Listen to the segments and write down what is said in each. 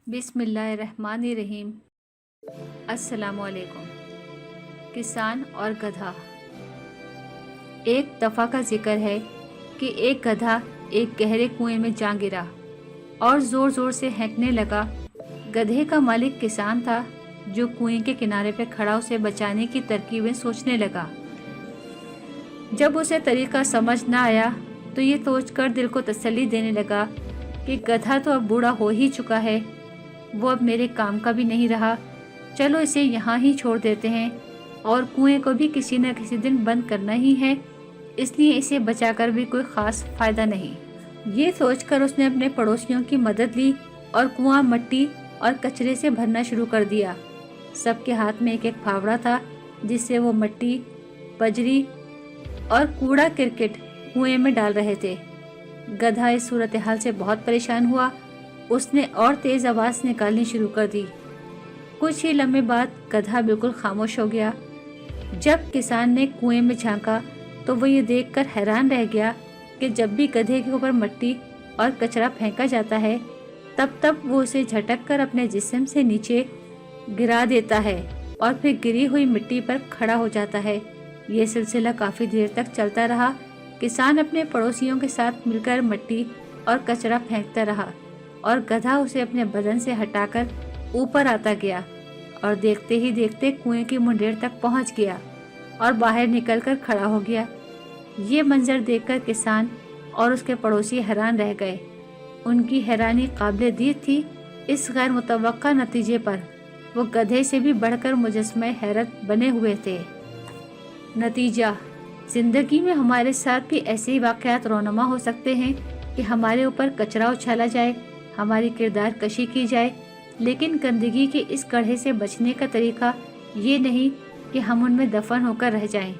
बिस्मिल्लाहिर्रहमानिर्रहीम। अस्सलामु अलैकुम। किसान और गधा। एक दफ़ा का जिक्र है कि एक गधा एक गहरे कुएं में जा गिरा और ज़ोर ज़ोर से हैंकने लगा। गधे का मालिक किसान था, जो कुएं के किनारे पर खड़ा उसे बचाने की तरकीबें सोचने लगा। जब उसे तरीका समझ न आया तो ये सोचकर दिल को तसल्ली देने लगा कि गधा तो अब बूढ़ा हो ही चुका है, वो अब मेरे काम का भी नहीं रहा। चलो इसे यहाँ ही छोड़ देते हैं और कुएं को भी किसी न किसी दिन बंद करना ही है, इसलिए इसे बचाकर भी कोई ख़ास फ़ायदा नहीं। ये सोचकर उसने अपने पड़ोसियों की मदद ली और कुआं मट्टी और कचरे से भरना शुरू कर दिया। सबके हाथ में एक एक फावड़ा था, जिससे वो मट्टी, बजरी और कूड़ा किरकिट कुएं में डाल रहे थे। गधा इस सूरत हाल से बहुत परेशान हुआ। उसने और तेज़ आवाज़ निकालनी शुरू कर दी। कुछ ही लम्हे बाद गधा बिल्कुल खामोश हो गया। जब किसान ने कुएं में झांका तो वो ये देखकर हैरान रह गया कि जब भी गधे के ऊपर मट्टी और कचरा फेंका जाता है, तब वो उसे झटक कर अपने जिस्म से नीचे गिरा देता है और फिर गिरी हुई मिट्टी पर खड़ा हो जाता है। ये सिलसिला काफ़ी देर तक चलता रहा। किसान अपने पड़ोसियों के साथ मिलकर मट्टी और कचरा फेंकता रहा और गधा उसे अपने बदन से हटाकर ऊपर आता गया और देखते ही देखते कुएं की मुंडेर तक पहुंच गया और बाहर निकलकर खड़ा हो गया। ये मंजर देखकर किसान और उसके पड़ोसी हैरान रह गए। उनकी हैरानी काबिल दीद थी। इस गैर मुतवक्का नतीजे पर वो गधे से भी बढ़कर मुजस्मे हैरत बने हुए थे। नतीजा, ज़िंदगी में हमारे साथ भी ऐसे ही वाक़यात रोनुमा हो सकते हैं कि हमारे ऊपर कचरा उछाला जाए, हमारी किरदार कशी की जाए, लेकिन गंदगी के इस गड्ढे से बचने का तरीका ये नहीं कि हम उनमें दफन होकर रह जाएं,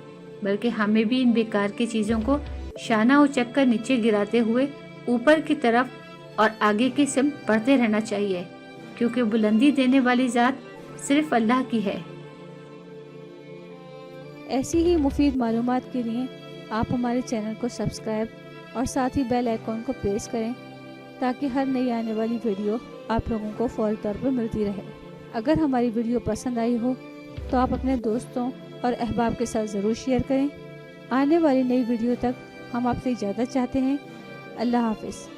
बल्कि हमें भी इन बेकार की चीज़ों को शाना उचक कर नीचे गिराते हुए ऊपर की तरफ और आगे की सिमत बढ़ते रहना चाहिए, क्योंकि बुलंदी देने वाली ज़ात सिर्फ अल्लाह की है। ऐसी ही मुफीद मालूमात के लिए आप हमारे चैनल को सब्सक्राइब और साथ ही बेल आइकॉन को प्रेस करें, ताकि हर नई आने वाली वीडियो आप लोगों को फौरी तौर पर मिलती रहे। अगर हमारी वीडियो पसंद आई हो तो आप अपने दोस्तों और अहबाब के साथ ज़रूर शेयर करें। आने वाली नई वीडियो तक हम आपसे इजाज़त चाहते हैं। अल्लाह हाफ़िज़।